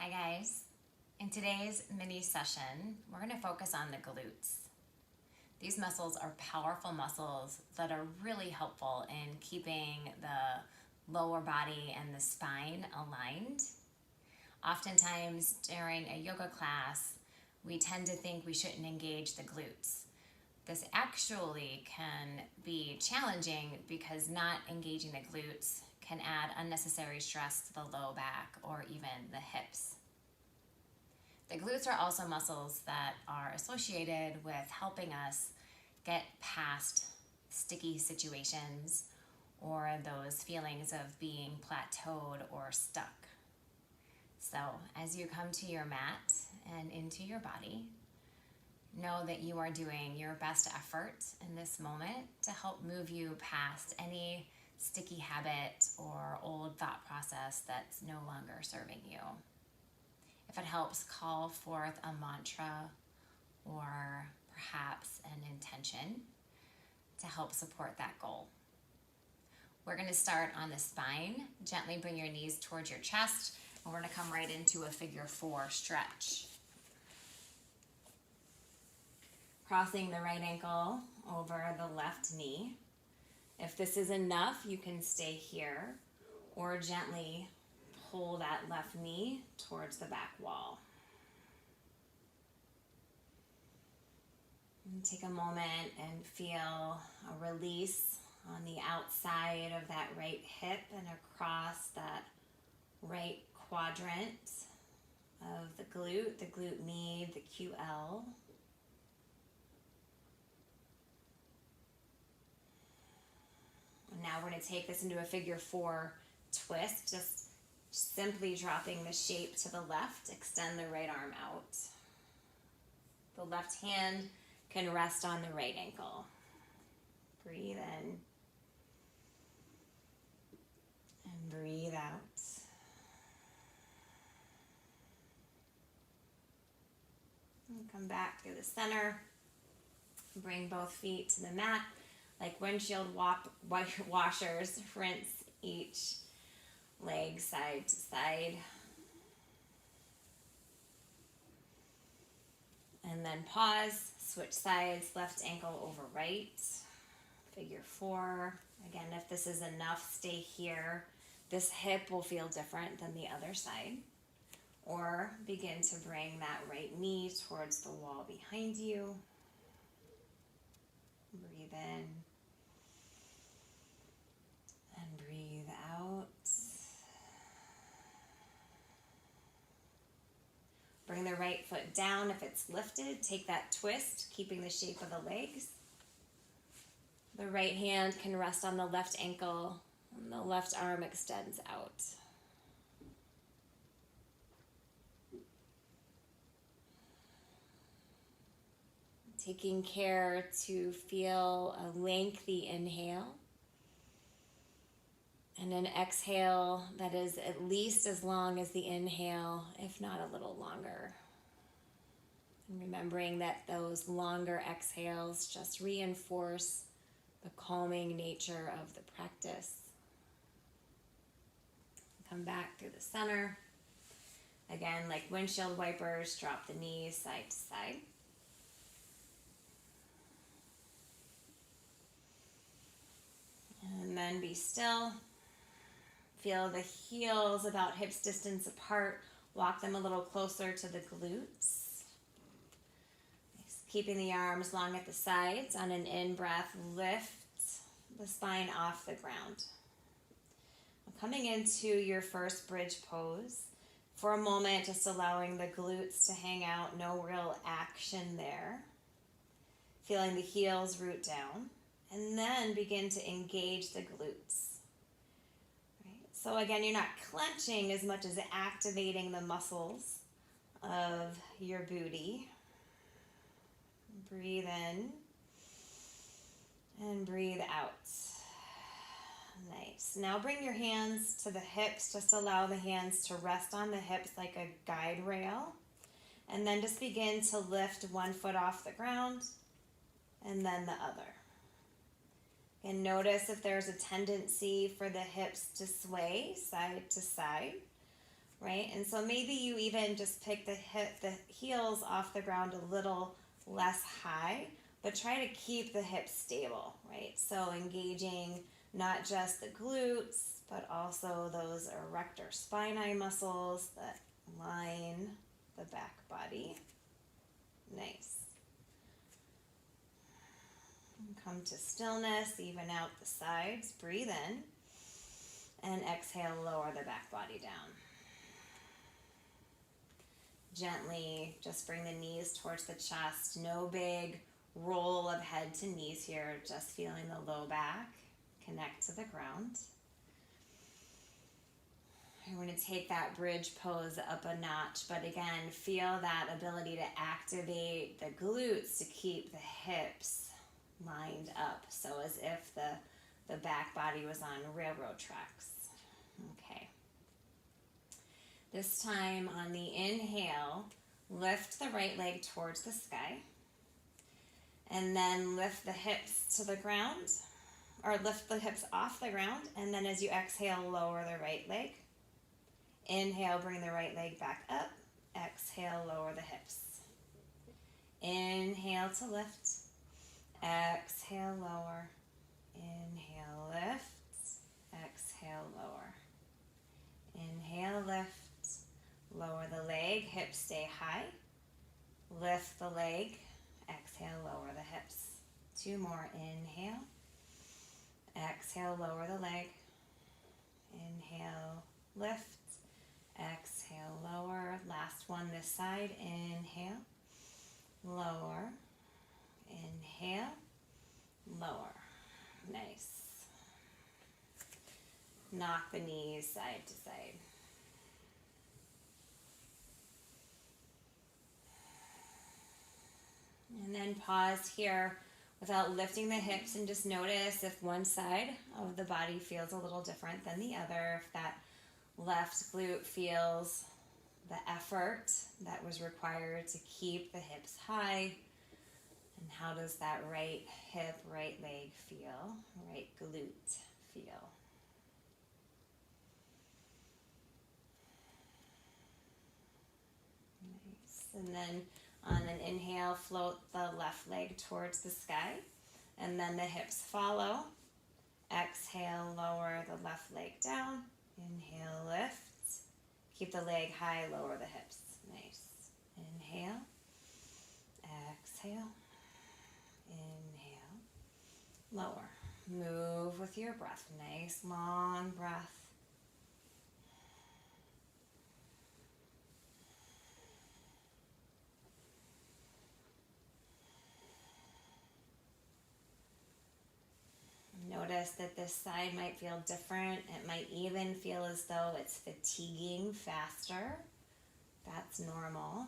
Hi guys. In today's mini session, we're going to focus on the glutes. These muscles are powerful muscles that are really helpful in keeping the lower body and the spine aligned. Oftentimes during a yoga class, we tend to think we shouldn't engage the glutes. This actually can be challenging because not engaging the glutes can add unnecessary stress to the low back or even the hips. The glutes are also muscles that are associated with helping us get past sticky situations or those feelings of being plateaued or stuck. So as you come to your mat and into your body, know that you are doing your best effort in this moment to help move you past any sticky habit or old thought process that's no longer serving you. If it helps, call forth a mantra or perhaps an intention to help support that goal. We're going to start on the spine. Gently bring your knees towards your chest, and we're going to come right into a figure 4 stretch. Crossing the right ankle over the left knee. If this is enough, you can stay here or gently pull that left knee towards the back wall. And take a moment and feel a release on the outside of that right hip and across that right quadrant of the glute med, the QL. And now we're going to take this into a figure 4 twist, just simply dropping the shape to the left. Extend the right arm out. The left hand can rest on the right ankle. Breathe in and breathe out. And come back through the center. Bring both feet to the mat. Like windshield washers, rinse each leg side to side. And then pause, switch sides, left ankle over right. Figure 4. Again, if this is enough, stay here. This hip will feel different than the other side. Or begin to bring that right knee towards the wall behind you. Breathe in. And breathe out. Bring the right foot down if it's lifted. Take that twist, keeping the shape of the legs. The right hand can rest on the left ankle, and the left arm extends out. Taking care to feel a lengthy inhale and an exhale that is at least as long as the inhale, if not a little longer. And remembering that those longer exhales just reinforce the calming nature of the practice. Come back through the center. Again, like windshield wipers, drop the knees side to side. And then be still. Feel the heels about hips distance apart. Walk them a little closer to the glutes. Keeping the arms long at the sides. On an in-breath, lift the spine off the ground. Coming into your first bridge pose. For a moment, just allowing the glutes to hang out. No real action there. Feeling the heels root down. And then begin to engage the glutes. So again, you're not clenching as much as activating the muscles of your booty. Breathe in and breathe out. Nice. Now bring your hands to the hips. Just allow the hands to rest on the hips like a guide rail. And then just begin to lift one foot off the ground and then the other. And notice if there's a tendency for the hips to sway side to side, right? And so maybe you even just pick the heels off the ground a little less high, but try to keep the hips stable, right? So engaging not just the glutes, but also those erector spinae muscles that line the back body. Nice. Come to stillness, even out the sides, breathe in, and exhale, lower the back body down. Gently, just bring the knees towards the chest. No big roll of head to knees here, just feeling the low back connect to the ground. We're going to take that bridge pose up a notch, but again, feel that ability to activate the glutes to keep the hips lined up, so as if the back body was on railroad tracks. Okay. This time on the inhale, lift the right leg towards the sky, and then lift the hips to the ground, or lift the hips off the ground, and then as you exhale, lower the right leg. Inhale, bring the right leg back up. Exhale, lower the hips. Inhale to lift. Exhale, lower. Inhale, lift. Exhale, lower. Inhale, lift. Lower the leg, hips stay high. Lift the leg. Exhale, lower the hips. 2 more. Inhale. Exhale, lower the leg. Inhale, lift. Exhale, lower. Last one this side. Inhale, lower. Inhale, lower. Nice. Knock the knees side to side. And then pause here without lifting the hips, and just notice if one side of the body feels a little different than the other, if that left glute feels the effort that was required to keep the hips high, and how does that right hip, right leg feel, right glute feel. Nice. And then on an inhale, float the left leg towards the sky, and then the hips follow. Exhale, lower the left leg down. Inhale, lift. Keep the leg high, lower the hips. Nice. Inhale. Exhale. Inhale. Lower. Move with your breath. Nice, long breath. Notice that this side might feel different. It might even feel as though it's fatiguing faster. That's normal.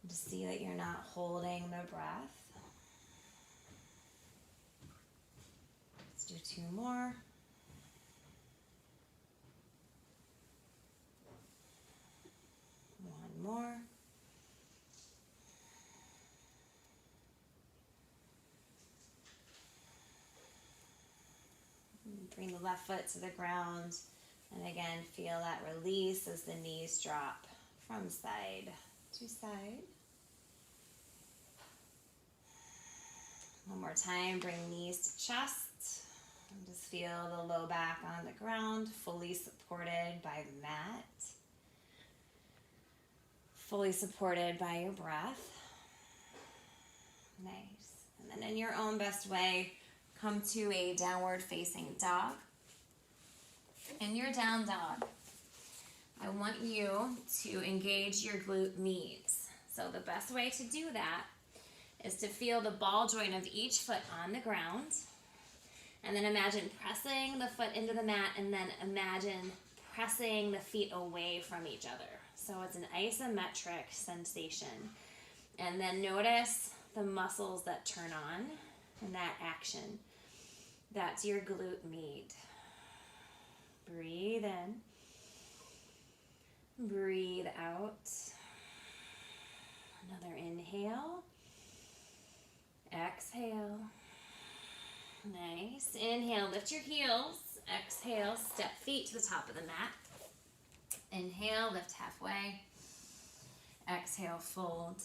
Just see that you're not holding the breath. Let's do 2 more. One more. Bring the left foot to the ground, and again, feel that release as the knees drop from side to side. One more time, bring knees to chest, and just feel the low back on the ground, fully supported by the mat, fully supported by your breath. Nice. And then in your own best way, come to a downward facing dog. In your down dog, I want you to engage your glute meats. So the best way to do that is to feel the ball joint of each foot on the ground, and then imagine pressing the foot into the mat, and then imagine pressing the feet away from each other. So it's an isometric sensation. And then notice the muscles that turn on in that action. That's your glute med. Breathe in. Breathe out. Another inhale. Exhale. Nice. Inhale, lift your heels. Exhale, step feet to the top of the mat. Inhale, lift halfway. Exhale, fold.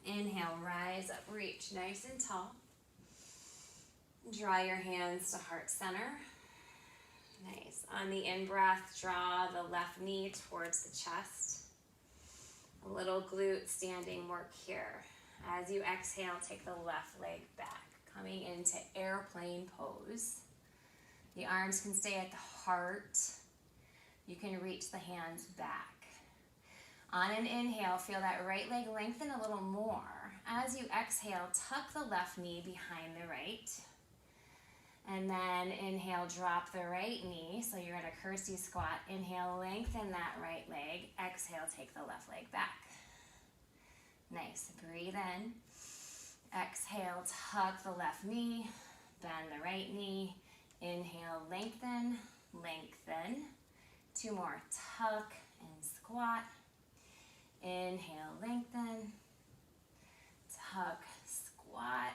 Inhale, rise up, reach nice and tall. Draw your hands to heart center. Nice. On the in-breath, draw the left knee towards the chest. A little glute standing work here. As you exhale, take the left leg back, coming into airplane pose. The arms can stay at the heart. You can reach the hands back. On an inhale, feel that right leg lengthen a little more. As you exhale, tuck the left knee behind the right. And then inhale, drop the right knee. So you're at a curtsy squat. Inhale, lengthen that right leg. Exhale, take the left leg back. Nice. Breathe in. Exhale, tuck the left knee. Bend the right knee. Inhale, lengthen, lengthen. 2 more. Tuck and squat. Inhale, lengthen. Tuck, squat.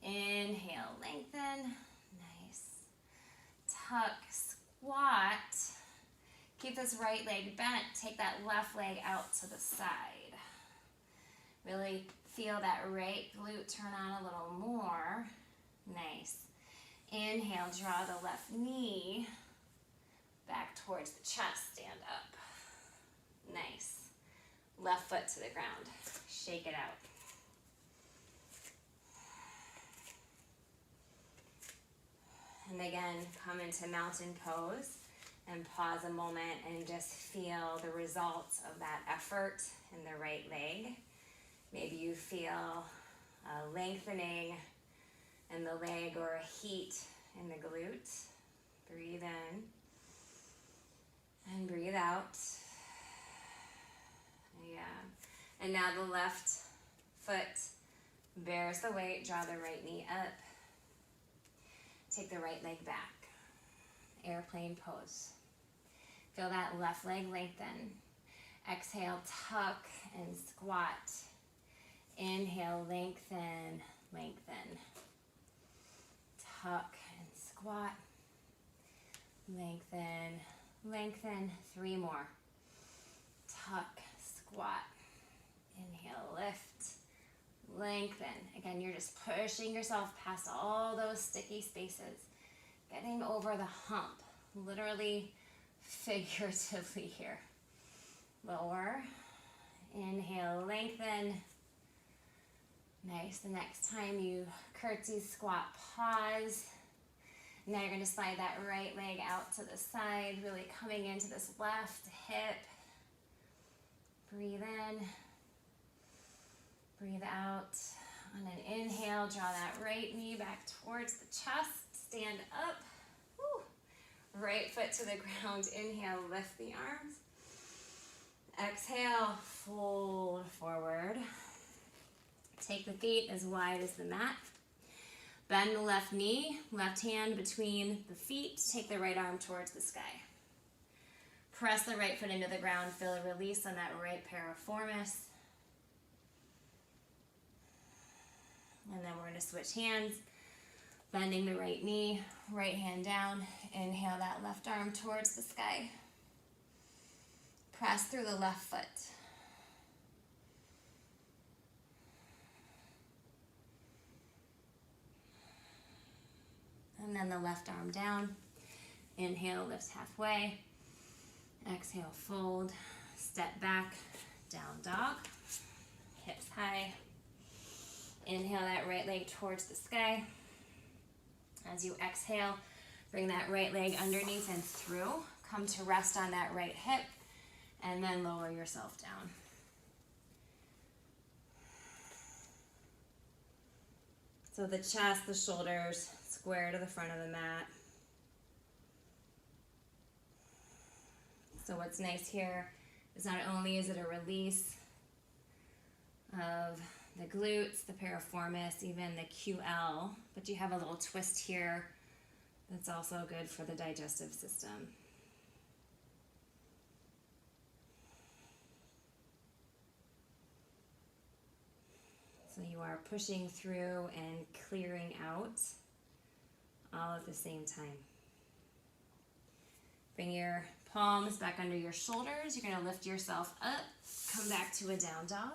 Inhale, lengthen. Nice. Tuck, squat. Keep this right leg bent. Take that left leg out to the side. Really feel that right glute turn on a little more. Nice. Inhale, draw the left knee back towards the chest. Stand up. Nice. Left foot to the ground. Shake it out. And again, come into mountain pose and pause a moment and just feel the results of that effort in the right leg. Maybe you feel a lengthening in the leg or a heat in the glute. Breathe in and breathe out. Yeah. And now the left foot bears the weight. Draw the right knee up. Take the right leg back. Airplane pose. Feel that left leg lengthen. Exhale, tuck and squat. Inhale, lengthen, lengthen. Tuck and squat. Lengthen, lengthen. 3 more. Tuck, squat. Inhale, lift, lengthen. Again, you're just pushing yourself past all those sticky spaces. Getting over the hump. Literally, figuratively here. Lower. Inhale, lengthen. Nice. The next time you curtsy, squat, pause. Now you're going to slide that right leg out to the side, really coming into this left hip. Breathe in. Breathe out. On an inhale, draw that right knee back towards the chest. Stand up. Woo. Right foot to the ground. Inhale, lift the arms. Exhale, fold forward. Take the feet as wide as the mat. Bend the left knee, left hand between the feet. Take the right arm towards the sky. Press the right foot into the ground. Feel a release on that right piriformis. And then we're going to switch hands. Bending the right knee, right hand down. Inhale that left arm towards the sky. Press through the left foot. And then the left arm down. Inhale, lift halfway. Exhale, fold. Step back, down dog. Hips high. Inhale that right leg towards the sky. As you exhale, bring that right leg underneath and through. Come to rest on that right hip. And then lower yourself down. So the chest, the shoulders, square to the front of the mat. So what's nice here is not only is it a release of the glutes, the piriformis, even the QL, but you have a little twist here that's also good for the digestive system. So you are pushing through and clearing out all at the same time. Bring your palms back under your shoulders. You're going to lift yourself up. Come back to a down dog.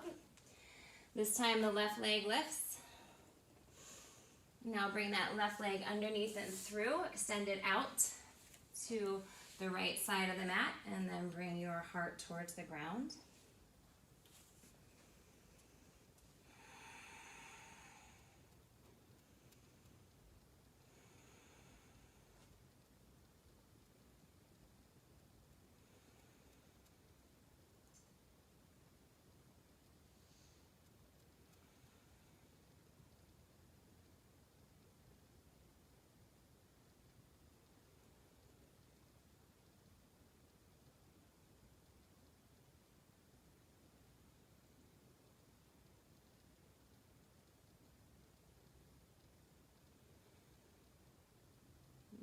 This time the left leg lifts. Now bring that left leg underneath and through. Extend it out to the right side of the mat, and then bring your heart towards the ground.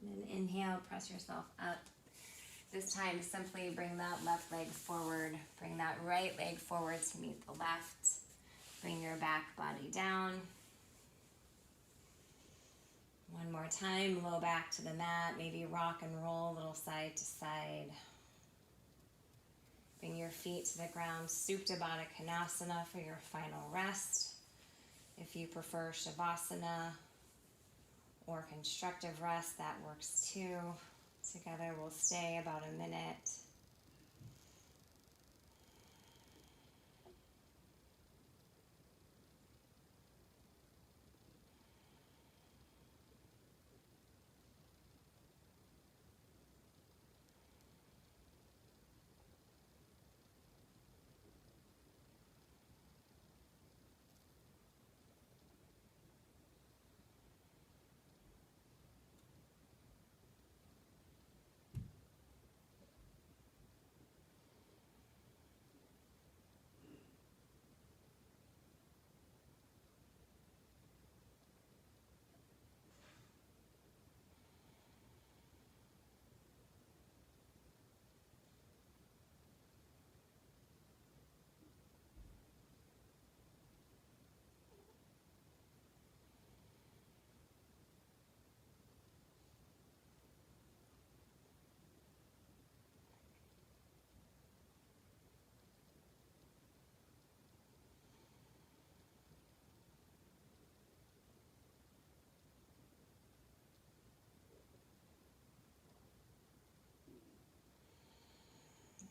And inhale, press yourself up. This time, simply bring that left leg forward. Bring that right leg forward to meet the left. Bring your back body down. One more time, low back to the mat. Maybe rock and roll a little side to side. Bring your feet to the ground. Supta Baddha Konasana for your final rest. If you prefer Savasana or constructive rest, that works too. Together we'll stay about a minute.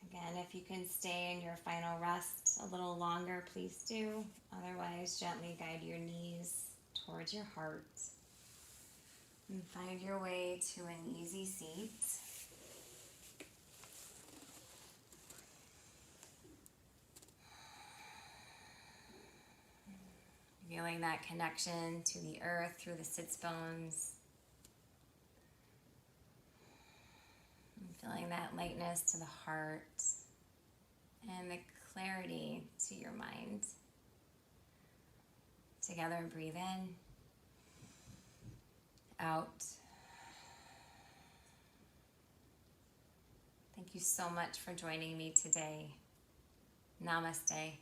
Again, if you can stay in your final rest a little longer, please do. Otherwise, gently guide your knees towards your heart. And find your way to an easy seat. Feeling that connection to the earth through the sits bones. Feeling that lightness to the heart and the clarity to your mind. Together, breathe in, out. Thank you so much for joining me today. Namaste.